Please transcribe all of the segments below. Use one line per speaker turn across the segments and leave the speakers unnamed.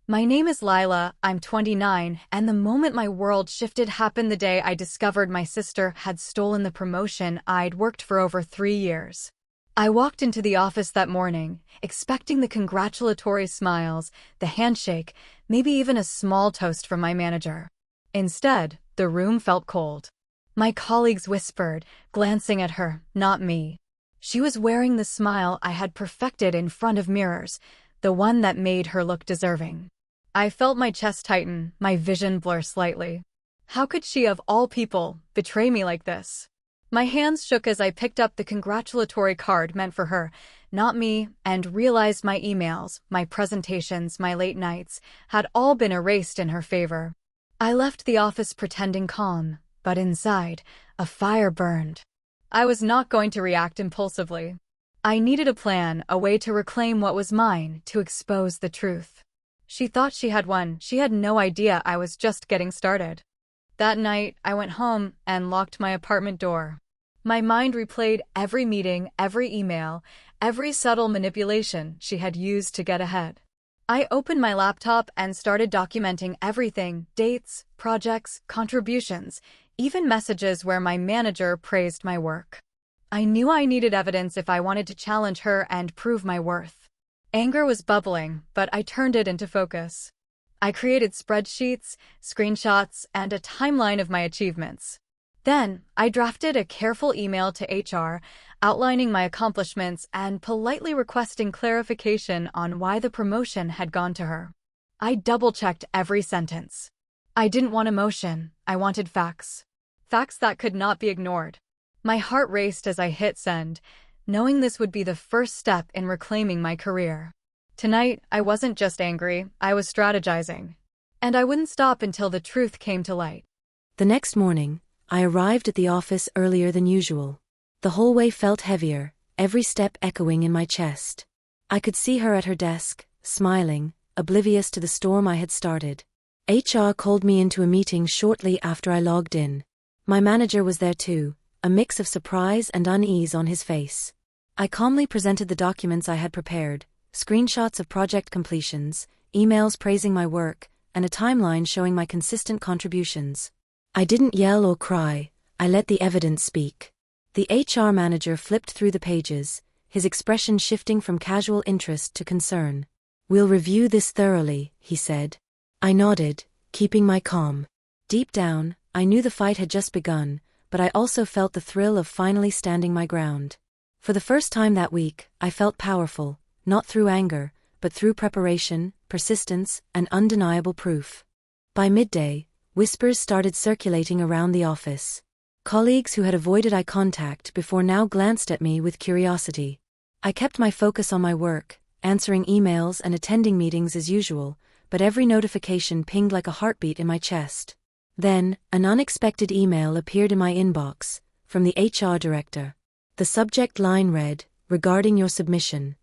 My name is Lila, I'm 29, and the moment my world shifted happened the day I discovered my sister had stolen the promotion I'd worked for over 3 years. I walked into the office that morning, expecting the congratulatory smiles, the handshake, maybe even a small toast from my manager. Instead, the room felt cold. My colleagues whispered, glancing at her, not me. She was wearing the smile I had perfected in front of mirrors, the one that made her look deserving. I felt my chest tighten, my vision blur slightly. How could she, of all people, betray me like this? My hands shook as I picked up the congratulatory card meant for her, not me, and realized my emails, my presentations, my late nights, had all been erased in her favor. I left the office pretending calm, but inside, a fire burned. I was not going to react impulsively. I needed a plan, a way to reclaim what was mine, to expose the truth. She thought she had won. She had no idea I was just getting started. That night, I went home and locked my apartment door. My mind replayed every meeting, every email, every subtle manipulation she had used to get ahead. I opened my laptop and started documenting everything: dates, projects, contributions, even messages where my manager praised my work. I knew I needed evidence if I wanted to challenge her and prove my worth. Anger was bubbling, but I turned it into focus. I created spreadsheets, screenshots, and a timeline of my achievements. Then, I drafted a careful email to HR, outlining my accomplishments and politely requesting clarification on why the promotion had gone to her. I double-checked every sentence. I didn't want emotion, I wanted facts. Facts that could not be ignored. My heart raced as I hit send, knowing this would be the first step in reclaiming my career. Tonight, I wasn't just angry, I was strategizing. And I wouldn't stop until the truth came to light.
The next morning, I arrived at the office earlier than usual. The hallway felt heavier, every step echoing in my chest. I could see her at her desk, smiling, oblivious to the storm I had started. HR called me into a meeting shortly after I logged in. My manager was there too, a mix of surprise and unease on his face. I calmly presented the documents I had prepared, screenshots of project completions, emails praising my work, and a timeline showing my consistent contributions. I didn't yell or cry, I let the evidence speak. The HR manager flipped through the pages, his expression shifting from casual interest to concern. "We'll review this thoroughly," he said. I nodded, keeping my calm. Deep down, I knew the fight had just begun, but I also felt the thrill of finally standing my ground. For the first time that week, I felt powerful, not through anger, but through preparation, persistence, and undeniable proof. By midday, whispers started circulating around the office. Colleagues who had avoided eye contact before now glanced at me with curiosity. I kept my focus on my work, answering emails and attending meetings as usual, but every notification pinged like a heartbeat in my chest. Then, an unexpected email appeared in my inbox, from the HR director. The subject line read, "Regarding your submission."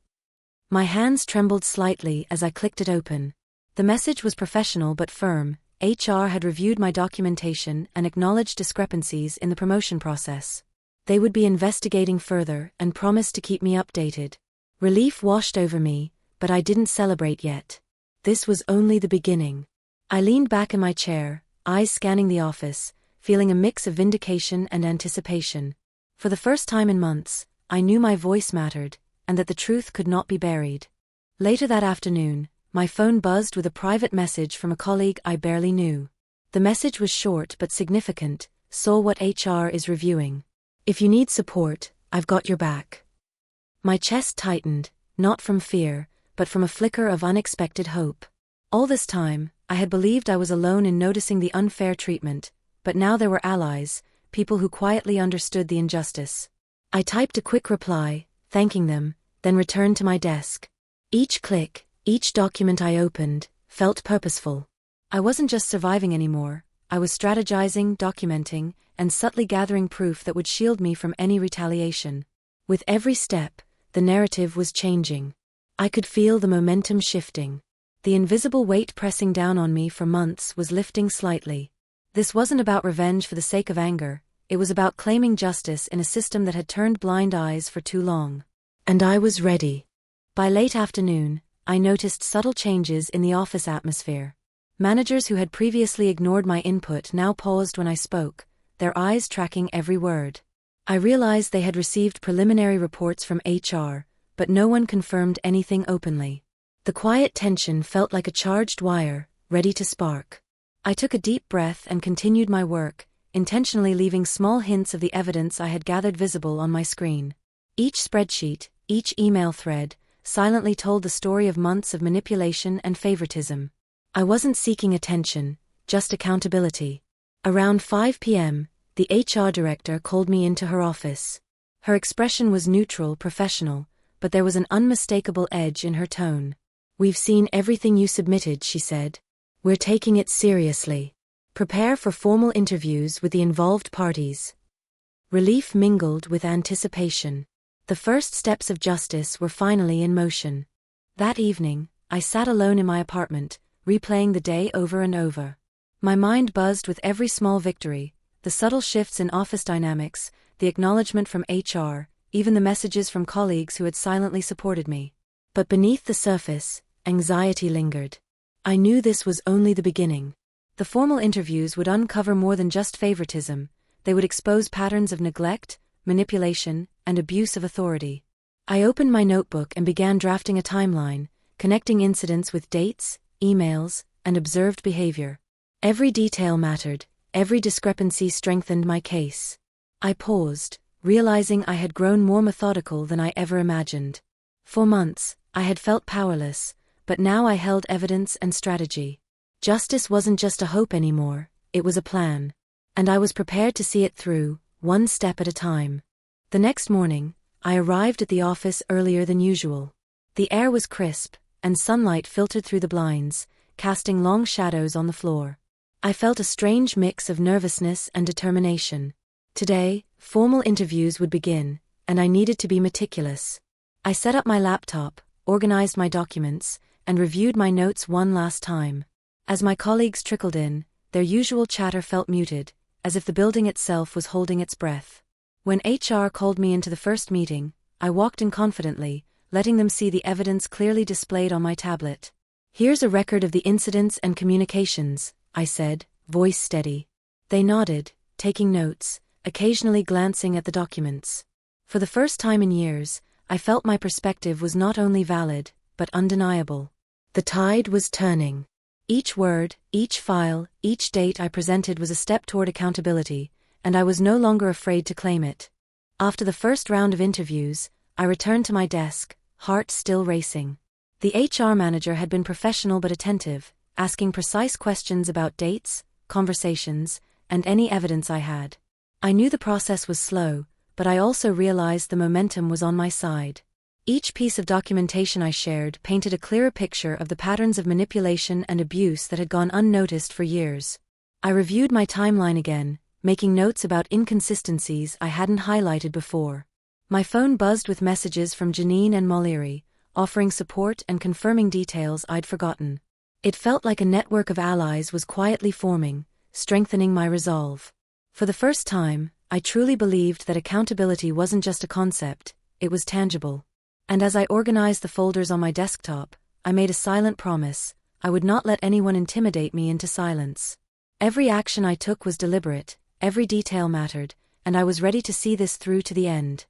My hands trembled slightly as I clicked it open. The message was professional but firm. HR had reviewed my documentation and acknowledged discrepancies in the promotion process. They would be investigating further and promised to keep me updated. Relief washed over me, but I didn't celebrate yet. This was only the beginning. I leaned back in my chair, eyes scanning the office, feeling a mix of vindication and anticipation. For the first time in months, I knew my voice mattered, and that the truth could not be buried. Later that afternoon, my phone buzzed with a private message from a colleague I barely knew. The message was short but significant: "Saw what HR is reviewing. If you need support, I've got your back." My chest tightened, not from fear, but from a flicker of unexpected hope. All this time, I had believed I was alone in noticing the unfair treatment, but now there were allies, people who quietly understood the injustice. I typed a quick reply, thanking them, then returned to my desk. Each click, each document I opened, felt purposeful. I wasn't just surviving anymore, I was strategizing, documenting, and subtly gathering proof that would shield me from any retaliation. With every step, the narrative was changing. I could feel the momentum shifting. The invisible weight pressing down on me for months was lifting slightly. This wasn't about revenge for the sake of anger, it was about claiming justice in a system that had turned blind eyes for too long. And I was ready. By late afternoon, I noticed subtle changes in the office atmosphere. Managers who had previously ignored my input now paused when I spoke, their eyes tracking every word. I realized they had received preliminary reports from HR, but no one confirmed anything openly. The quiet tension felt like a charged wire, ready to spark. I took a deep breath and continued my work, intentionally leaving small hints of the evidence I had gathered visible on my screen. Each spreadsheet, each email thread, silently told the story of months of manipulation and favoritism. I wasn't seeking attention, just accountability. Around 5 p.m., the HR director called me into her office. Her expression was neutral, professional, but there was an unmistakable edge in her tone. "We've seen everything you submitted," she said. "We're taking it seriously. Prepare for formal interviews with the involved parties." Relief mingled with anticipation. The first steps of justice were finally in motion. That evening, I sat alone in my apartment, replaying the day over and over. My mind buzzed with every small victory, the subtle shifts in office dynamics, the acknowledgement from HR, even the messages from colleagues who had silently supported me. But beneath the surface, anxiety lingered. I knew this was only the beginning. The formal interviews would uncover more than just favoritism. They would expose patterns of neglect, manipulation, and abuse of authority. I opened my notebook and began drafting a timeline, connecting incidents with dates, emails, and observed behavior. Every detail mattered, every discrepancy strengthened my case. I paused, realizing I had grown more methodical than I ever imagined. For months, I had felt powerless, but now I held evidence and strategy. Justice wasn't just a hope anymore, it was a plan. And I was prepared to see it through, one step at a time. The next morning, I arrived at the office earlier than usual. The air was crisp, and sunlight filtered through the blinds, casting long shadows on the floor. I felt a strange mix of nervousness and determination. Today, formal interviews would begin, and I needed to be meticulous. I set up my laptop, organized my documents, and reviewed my notes one last time. As my colleagues trickled in, their usual chatter felt muted, as if the building itself was holding its breath. When HR called me into the first meeting, I walked in confidently, letting them see the evidence clearly displayed on my tablet. "Here's a record of the incidents and communications," I said, voice steady. They nodded, taking notes, occasionally glancing at the documents. For the first time in years, I felt my perspective was not only valid, but undeniable. The tide was turning. Each word, each file, each date I presented was a step toward accountability, and I was no longer afraid to claim it. After the first round of interviews, I returned to my desk, heart still racing. The HR manager had been professional but attentive, asking precise questions about dates, conversations, and any evidence I had. I knew the process was slow, but I also realized the momentum was on my side. Each piece of documentation I shared painted a clearer picture of the patterns of manipulation and abuse that had gone unnoticed for years. I reviewed my timeline again, making notes about inconsistencies I hadn't highlighted before. My phone buzzed with messages from Janine and Mollyri, offering support and confirming details I'd forgotten. It felt like a network of allies was quietly forming, strengthening my resolve. For the first time, I truly believed that accountability wasn't just a concept, it was tangible. And as I organized the folders on my desktop, I made a silent promise: I would not let anyone intimidate me into silence. Every action I took was deliberate, every detail mattered, and I was ready to see this through to the end.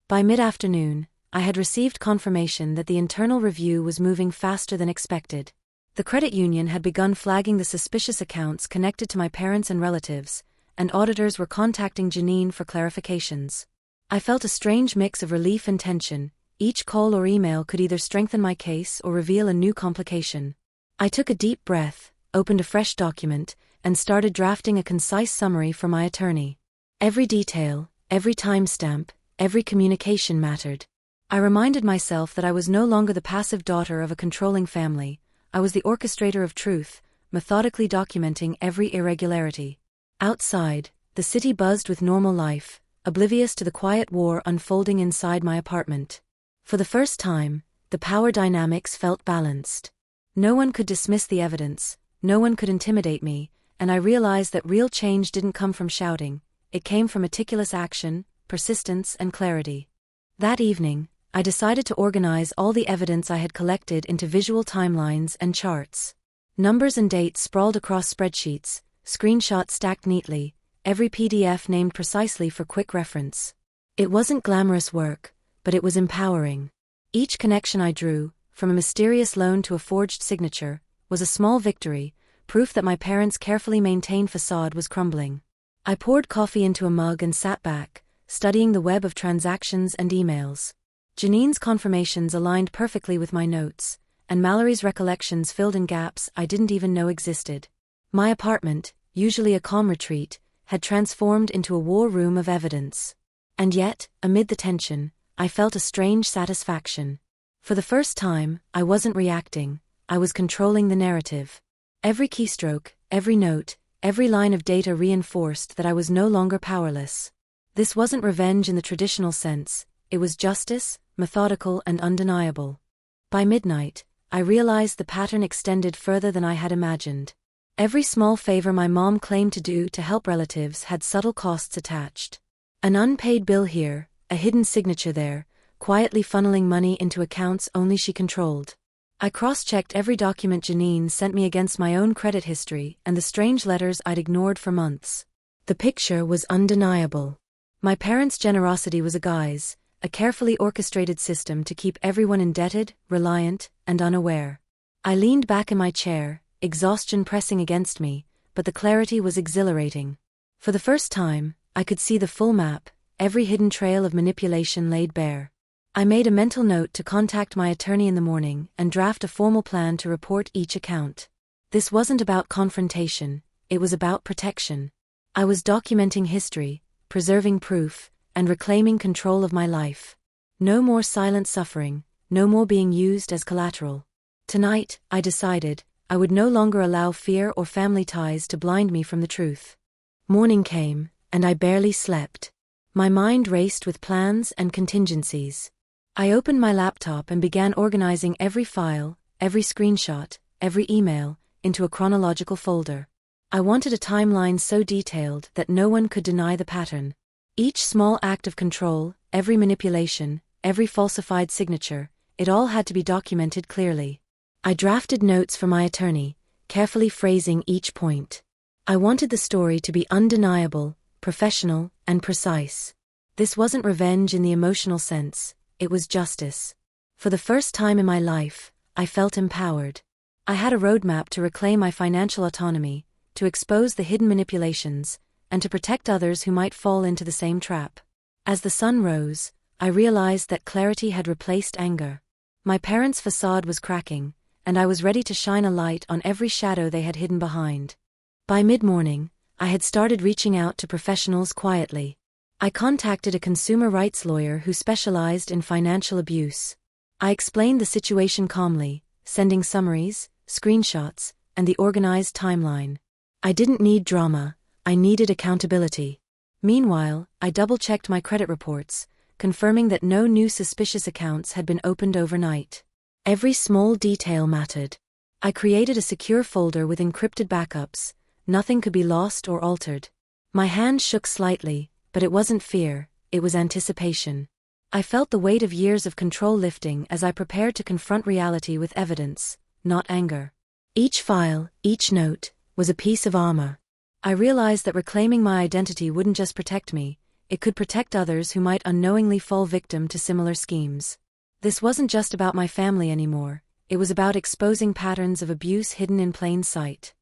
By mid-afternoon, I had received confirmation that the internal review was moving faster than expected. The credit union had begun flagging the suspicious accounts connected to my parents and relatives, and auditors were contacting Janine for clarifications. I felt a strange mix of relief and tension. Each call or email could either strengthen my case or reveal a new complication. I took a deep breath, opened a fresh document, and started drafting a concise summary for my attorney. Every detail, every timestamp, every communication mattered. I reminded myself that I was no longer the passive daughter of a controlling family. I was the orchestrator of truth, methodically documenting every irregularity. Outside, the city buzzed with normal life, oblivious to the quiet war unfolding inside my apartment. For the first time, the power dynamics felt balanced. No one could dismiss the evidence, no one could intimidate me, and I realized that real change didn't come from shouting, it came from meticulous action, persistence, and clarity. That evening, I decided to organize all the evidence I had collected into visual timelines and charts. Numbers and dates sprawled across spreadsheets, screenshots stacked neatly, every PDF named precisely for quick reference. It wasn't glamorous work, but it was empowering. Each connection I drew, from a mysterious loan to a forged signature, was a small victory, proof that my parents' carefully maintained facade was crumbling. I poured coffee into a mug and sat back, studying the web of transactions and emails. Janine's confirmations aligned perfectly with my notes, and Mallory's recollections filled in gaps I didn't even know existed. My apartment, usually a calm retreat, had transformed into a war room of evidence. And yet, amid the tension, I felt a strange satisfaction. For the first time, I wasn't reacting, I was controlling the narrative. Every keystroke, every note, every line of data reinforced that I was no longer powerless. This wasn't revenge in the traditional sense, it was justice, methodical and undeniable. By midnight, I realized the pattern extended further than I had imagined. Every small favor my mom claimed to do to help relatives had subtle costs attached. An unpaid bill here, a hidden signature there, quietly funneling money into accounts only she controlled. I cross-checked every document Janine sent me against my own credit history and the strange letters I'd ignored for months. The picture was undeniable. My parents' generosity was a guise, a carefully orchestrated system to keep everyone indebted, reliant, and unaware. I leaned back in my chair, exhaustion pressing against me, but the clarity was exhilarating. For the first time, I could see the full map, every hidden trail of manipulation laid bare. I made a mental note to contact my attorney in the morning and draft a formal plan to report each account. This wasn't about confrontation, it was about protection. I was documenting history, preserving proof, and reclaiming control of my life. No more silent suffering, no more being used as collateral. Tonight, I decided, I would no longer allow fear or family ties to blind me from the truth. Morning came, and I barely slept. My mind raced with plans and contingencies. I opened my laptop and began organizing every file, every screenshot, every email, into a chronological folder. I wanted a timeline so detailed that no one could deny the pattern. Each small act of control, every manipulation, every falsified signature, it all had to be documented clearly. I drafted notes for my attorney, carefully phrasing each point. I wanted the story to be undeniable, professional, and precise. This wasn't revenge in the emotional sense, it was justice. For the first time in my life, I felt empowered. I had a roadmap to reclaim my financial autonomy, to expose the hidden manipulations, and to protect others who might fall into the same trap. As the sun rose, I realized that clarity had replaced anger. My parents' facade was cracking, and I was ready to shine a light on every shadow they had hidden behind. By mid-morning, I had started reaching out to professionals quietly. I contacted a consumer rights lawyer who specialized in financial abuse. I explained the situation calmly, sending summaries, screenshots, and the organized timeline. I didn't need drama, I needed accountability. Meanwhile, I double-checked my credit reports, confirming that no new suspicious accounts had been opened overnight. Every small detail mattered. I created a secure folder with encrypted backups. Nothing could be lost or altered. My hand shook slightly, but it wasn't fear, it was anticipation. I felt the weight of years of control lifting as I prepared to confront reality with evidence, not anger. Each file, each note, was a piece of armor. I realized that reclaiming my identity wouldn't just protect me, it could protect others who might unknowingly fall victim to similar schemes. This wasn't just about my family anymore, it was about exposing patterns of abuse hidden in plain sight.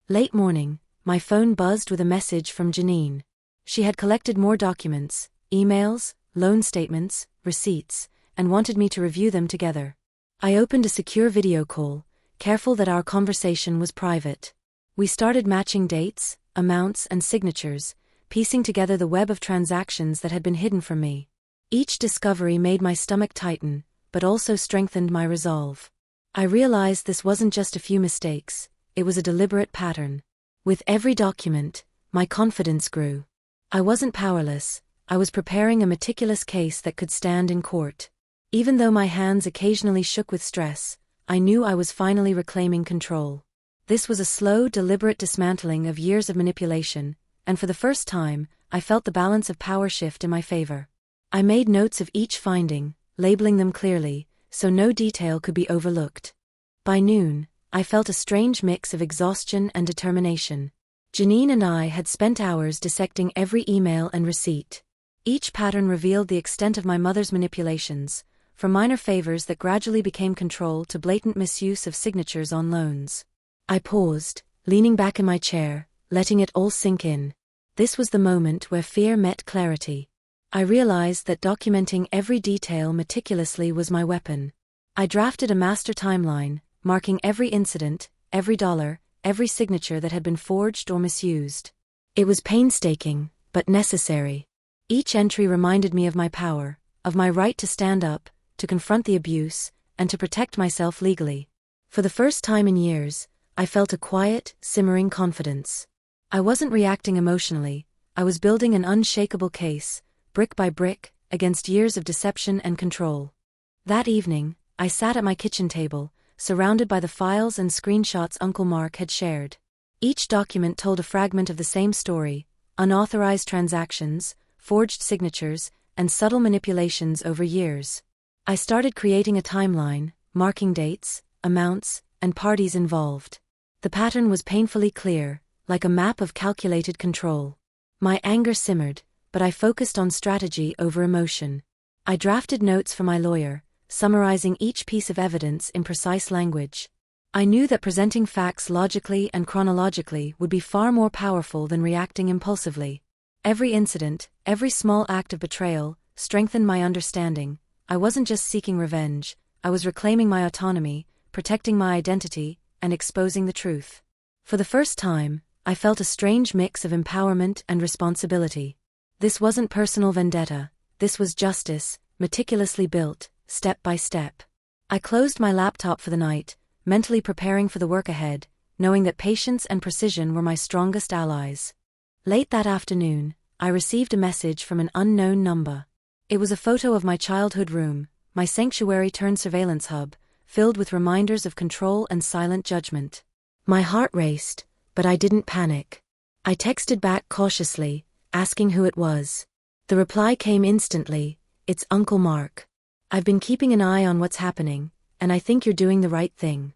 Late morning, my phone buzzed with a message from Janine. She had collected more documents, emails, loan statements, receipts, and wanted me to review them together. I opened a secure video call, careful that our conversation was private. We started matching dates, amounts, and signatures, piecing together the web of transactions that had been hidden from me. Each discovery made my stomach tighten, but also strengthened my resolve. I realized this wasn't just a few mistakes, it was a deliberate pattern. With every document, my confidence grew. I wasn't powerless, I was preparing a meticulous case that could stand in court. Even though my hands occasionally shook with stress, I knew I was finally reclaiming control. This was a slow, deliberate dismantling of years of manipulation, and for the first time, I felt the balance of power shift in my favor. I made notes of each finding, labeling them clearly, so no detail could be overlooked. By noon, I felt a strange mix of exhaustion and determination. Janine and I had spent hours dissecting every email and receipt. Each pattern revealed the extent of my mother's manipulations, from minor favors that gradually became control to blatant misuse of signatures on loans. I paused, leaning back in my chair, letting it all sink in. This was the moment where fear met clarity. I realized that documenting every detail meticulously was my weapon. I drafted a master timeline, marking every incident, every dollar, every signature that had been forged or misused. It was painstaking, but necessary. Each entry reminded me of my power, of my right to stand up, to confront the abuse, and to protect myself legally. For the first time in years, I felt a quiet, simmering confidence. I wasn't reacting emotionally, I was building an unshakable case, brick by brick, against years of deception and control. That evening, I sat at my kitchen table, surrounded by the files and screenshots Uncle Mark had shared. Each document told a fragment of the same story: unauthorized transactions, forged signatures, and subtle manipulations over years. I started creating a timeline, marking dates, amounts, and parties involved. The pattern was painfully clear, like a map of calculated control. My anger simmered, but I focused on strategy over emotion. I drafted notes for my lawyer, summarizing each piece of evidence in precise language. I knew that presenting facts logically and chronologically would be far more powerful than reacting impulsively. Every incident, every small act of betrayal, strengthened my understanding. I wasn't just seeking revenge, I was reclaiming my autonomy, protecting my identity, and exposing the truth. For the first time, I felt a strange mix of empowerment and responsibility. This wasn't personal vendetta, this was justice, meticulously built, step by step. I closed my laptop for the night, mentally preparing for the work ahead, knowing that patience and precision were my strongest allies. Late that afternoon, I received a message from an unknown number. It was a photo of my childhood room, my sanctuary turned surveillance hub, filled with reminders of control and silent judgment. My heart raced, but I didn't panic. I texted back cautiously, asking who it was. The reply came instantly: "It's Uncle Mark. I've been keeping an eye on what's happening, and I think you're doing the right thing."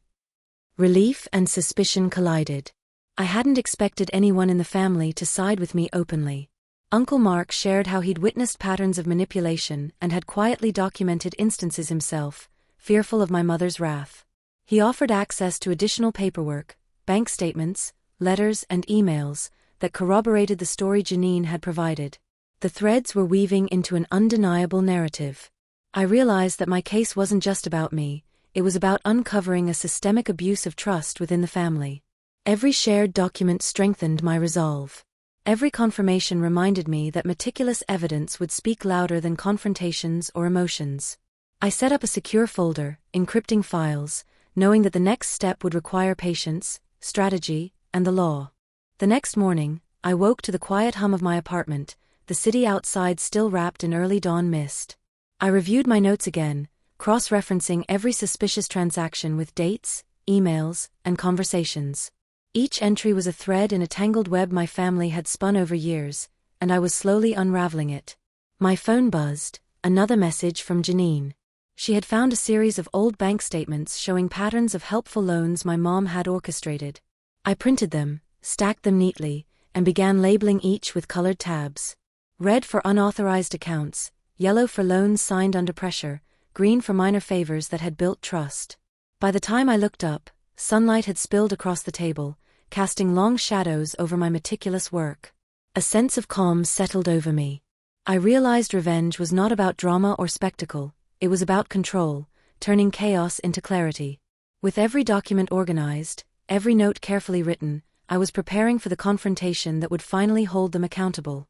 Relief and suspicion collided. I hadn't expected anyone in the family to side with me openly. Uncle Mark shared how he'd witnessed patterns of manipulation and had quietly documented instances himself, fearful of my mother's wrath. He offered access to additional paperwork, bank statements, letters, and emails that corroborated the story Janine had provided. The threads were weaving into an undeniable narrative. I realized that my case wasn't just about me, it was about uncovering a systemic abuse of trust within the family. Every shared document strengthened my resolve. Every confirmation reminded me that meticulous evidence would speak louder than confrontations or emotions. I set up a secure folder, encrypting files, knowing that the next step would require patience, strategy, and the law. The next morning, I woke to the quiet hum of my apartment, the city outside still wrapped in early dawn mist. I reviewed my notes again, cross-referencing every suspicious transaction with dates, emails, and conversations. Each entry was a thread in a tangled web my family had spun over years, and I was slowly unraveling it. My phone buzzed, another message from Janine. She had found a series of old bank statements showing patterns of helpful loans my mom had orchestrated. I printed them, stacked them neatly, and began labeling each with colored tabs. Red for unauthorized accounts, yellow for loans signed under pressure, green for minor favors that had built trust. By the time I looked up, sunlight had spilled across the table, casting long shadows over my meticulous work. A sense of calm settled over me. I realized revenge was not about drama or spectacle, it was about control, turning chaos into clarity. With every document organized, every note carefully written, I was preparing for the confrontation that would finally hold them accountable.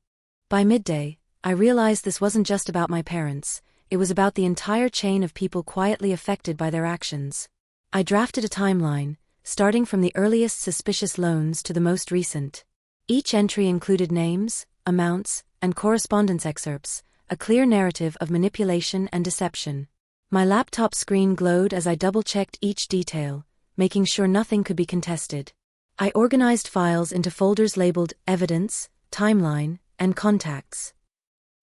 By midday, I realized this wasn't just about my parents, it was about the entire chain of people quietly affected by their actions. I drafted a timeline, starting from the earliest suspicious loans to the most recent. Each entry included names, amounts, and correspondence excerpts, a clear narrative of manipulation and deception. My laptop screen glowed as I double-checked each detail, making sure nothing could be contested. I organized files into folders labeled Evidence, Timeline, and Contacts.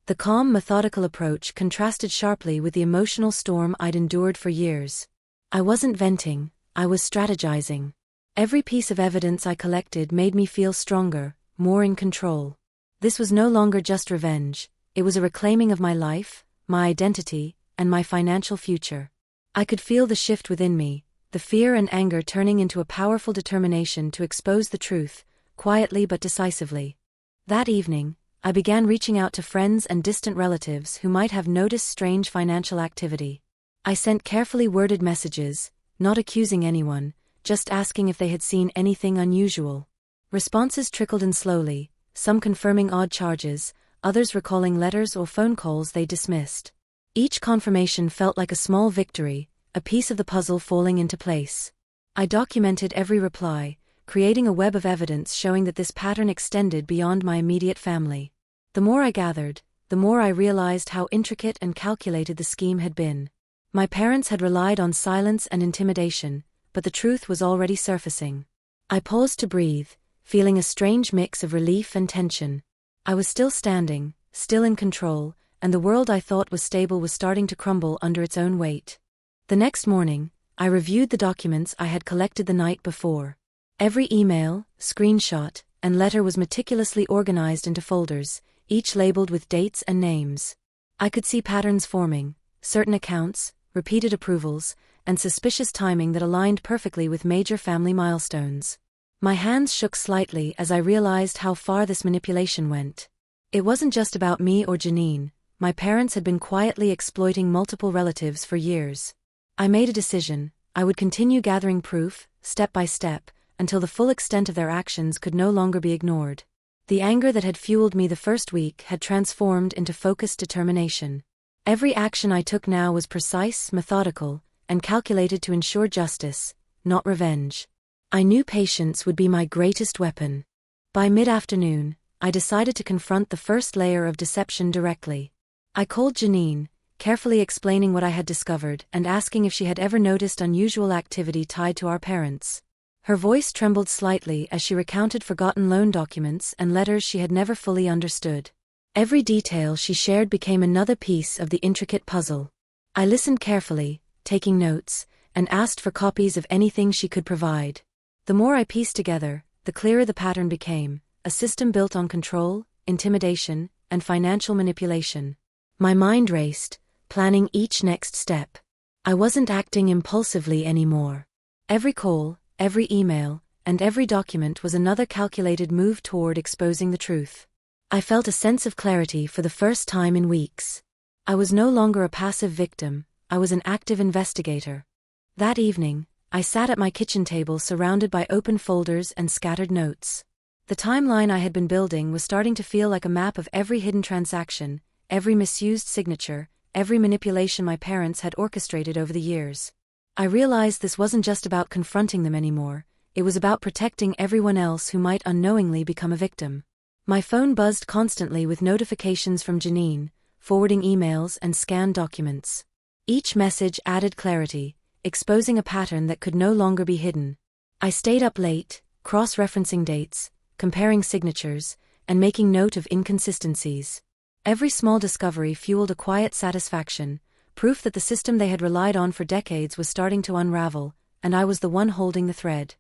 The calm, methodical approach contrasted sharply with the emotional storm I'd endured for years. I wasn't venting, I was strategizing. Every piece of evidence I collected made me feel stronger, more in control. This was no longer just revenge, it was a reclaiming of my life, my identity, and my financial future. I could feel the shift within me, the fear and anger turning into a powerful determination to expose the truth, quietly but decisively. That evening, I began reaching out to friends and distant relatives who might have noticed strange financial activity. I sent carefully worded messages, not accusing anyone, just asking if they had seen anything unusual. Responses trickled in slowly, some confirming odd charges, others recalling letters or phone calls they dismissed. Each confirmation felt like a small victory, a piece of the puzzle falling into place. I documented every reply, creating a web of evidence showing that this pattern extended beyond my immediate family. The more I gathered, the more I realized how intricate and calculated the scheme had been. My parents had relied on silence and intimidation, but the truth was already surfacing. I paused to breathe, feeling a strange mix of relief and tension. I was still standing, still in control, and the world I thought was stable was starting to crumble under its own weight. The next morning, I reviewed the documents I had collected the night before. Every email, screenshot, and letter was meticulously organized into folders, each labeled with dates and names. I could see patterns forming, certain accounts, repeated approvals, and suspicious timing that aligned perfectly with major family milestones. My hands shook slightly as I realized how far this manipulation went. It wasn't just about me or Janine, my parents had been quietly exploiting multiple relatives for years. I made a decision, I would continue gathering proof, step by step, until the full extent of their actions could no longer be ignored. The anger that had fueled me the first week had transformed into focused determination. Every action I took now was precise, methodical, and calculated to ensure justice, not revenge. I knew patience would be my greatest weapon. By mid-afternoon, I decided to confront the first layer of deception directly. I called Janine, carefully explaining what I had discovered and asking if she had ever noticed unusual activity tied to our parents. Her voice trembled slightly as she recounted forgotten loan documents and letters she had never fully understood. Every detail she shared became another piece of the intricate puzzle. I listened carefully, taking notes, and asked for copies of anything she could provide. The more I pieced together, the clearer the pattern became, a system built on control, intimidation, and financial manipulation. My mind raced, planning each next step. I wasn't acting impulsively anymore. Every call, every email, and every document was another calculated move toward exposing the truth. I felt a sense of clarity for the first time in weeks. I was no longer a passive victim, I was an active investigator. That evening, I sat at my kitchen table surrounded by open folders and scattered notes. The timeline I had been building was starting to feel like a map of every hidden transaction, every misused signature, every manipulation my parents had orchestrated over the years. I realized this wasn't just about confronting them anymore, it was about protecting everyone else who might unknowingly become a victim. My phone buzzed constantly with notifications from Janine, forwarding emails and scanned documents. Each message added clarity, exposing a pattern that could no longer be hidden. I stayed up late, cross-referencing dates, comparing signatures, and making note of inconsistencies. Every small discovery fueled a quiet satisfaction, proof that the system they had relied on for decades was starting to unravel, and I was the one holding the thread.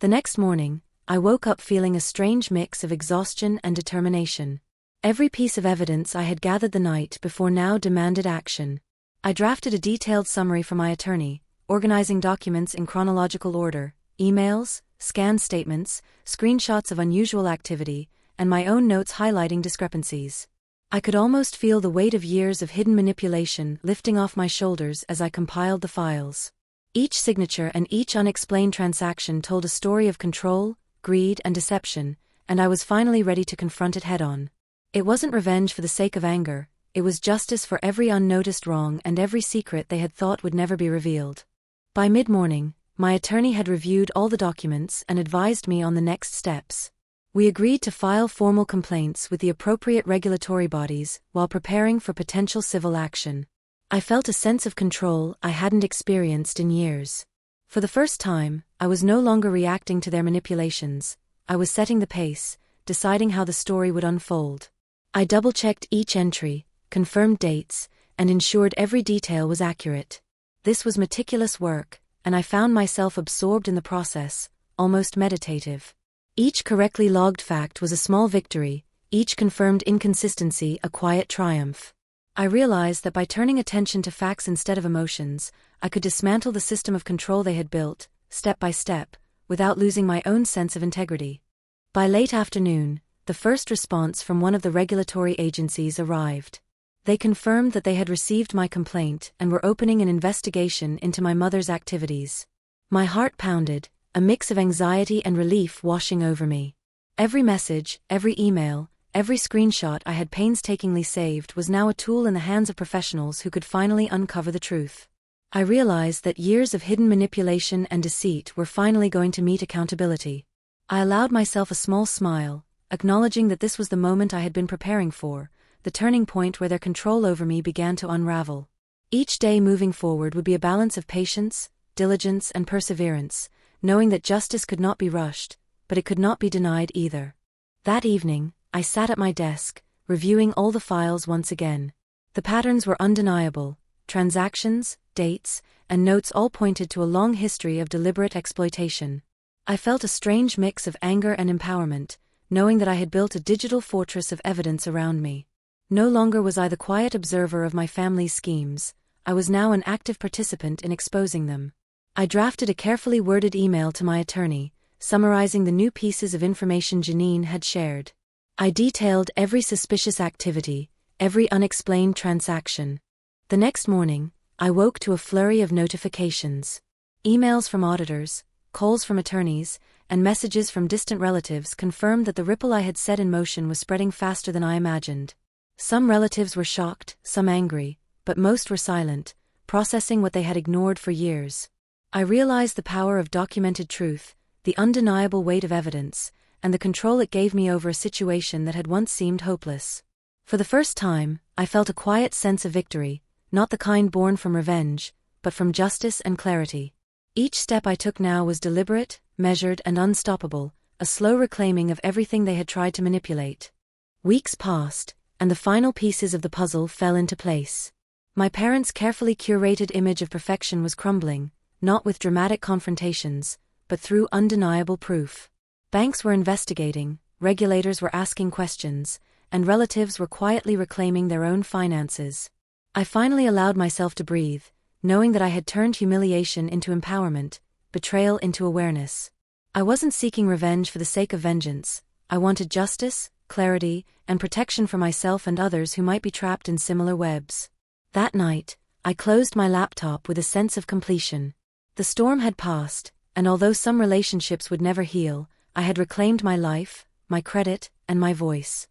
The next morning, I woke up feeling a strange mix of exhaustion and determination. Every piece of evidence I had gathered the night before now demanded action. I drafted a detailed summary for my attorney, organizing documents in chronological order, emails, scanned statements, screenshots of unusual activity, and my own notes highlighting discrepancies. I could almost feel the weight of years of hidden manipulation lifting off my shoulders as I compiled the files. Each signature and each unexplained transaction told a story of control, greed, and deception, and I was finally ready to confront it head-on. It wasn't revenge for the sake of anger, it was justice for every unnoticed wrong and every secret they had thought would never be revealed. By mid-morning, my attorney had reviewed all the documents and advised me on the next steps. We agreed to file formal complaints with the appropriate regulatory bodies while preparing for potential civil action. I felt a sense of control I hadn't experienced in years. For the first time, I was no longer reacting to their manipulations, I was setting the pace, deciding how the story would unfold. I double-checked each entry, confirmed dates, and ensured every detail was accurate. This was meticulous work, and I found myself absorbed in the process, almost meditative. Each correctly logged fact was a small victory, each confirmed inconsistency a quiet triumph. I realized that by turning attention to facts instead of emotions, I could dismantle the system of control they had built, step by step, without losing my own sense of integrity. By late afternoon, the first response from one of the regulatory agencies arrived. They confirmed that they had received my complaint and were opening an investigation into my mother's activities. My heart pounded, a mix of anxiety and relief washing over me. Every message, every email, every screenshot I had painstakingly saved was now a tool in the hands of professionals who could finally uncover the truth. I realized that years of hidden manipulation and deceit were finally going to meet accountability. I allowed myself a small smile, acknowledging that this was the moment I had been preparing for, the turning point where their control over me began to unravel. Each day moving forward would be a balance of patience, diligence, and perseverance, knowing that justice could not be rushed, but it could not be denied either. That evening, I sat at my desk, reviewing all the files once again. The patterns were undeniable: transactions, dates, and notes all pointed to a long history of deliberate exploitation. I felt a strange mix of anger and empowerment, knowing that I had built a digital fortress of evidence around me. No longer was I the quiet observer of my family's schemes, I was now an active participant in exposing them. I drafted a carefully worded email to my attorney, summarizing the new pieces of information Janine had shared. I detailed every suspicious activity, every unexplained transaction. The next morning, I woke to a flurry of notifications. Emails from auditors, calls from attorneys, and messages from distant relatives confirmed that the ripple I had set in motion was spreading faster than I imagined. Some relatives were shocked, some angry, but most were silent, processing what they had ignored for years. I realized the power of documented truth, the undeniable weight of evidence, and the control it gave me over a situation that had once seemed hopeless. For the first time, I felt a quiet sense of victory, not the kind born from revenge, but from justice and clarity. Each step I took now was deliberate, measured, and unstoppable, a slow reclaiming of everything they had tried to manipulate. Weeks passed, and the final pieces of the puzzle fell into place. My parents' carefully curated image of perfection was crumbling, not with dramatic confrontations, but through undeniable proof. Banks were investigating, regulators were asking questions, and relatives were quietly reclaiming their own finances. I finally allowed myself to breathe, knowing that I had turned humiliation into empowerment, betrayal into awareness. I wasn't seeking revenge for the sake of vengeance. I wanted justice, clarity, and protection for myself and others who might be trapped in similar webs. That night, I closed my laptop with a sense of completion. The storm had passed, and although some relationships would never heal, I had reclaimed my life, my credit, and my voice.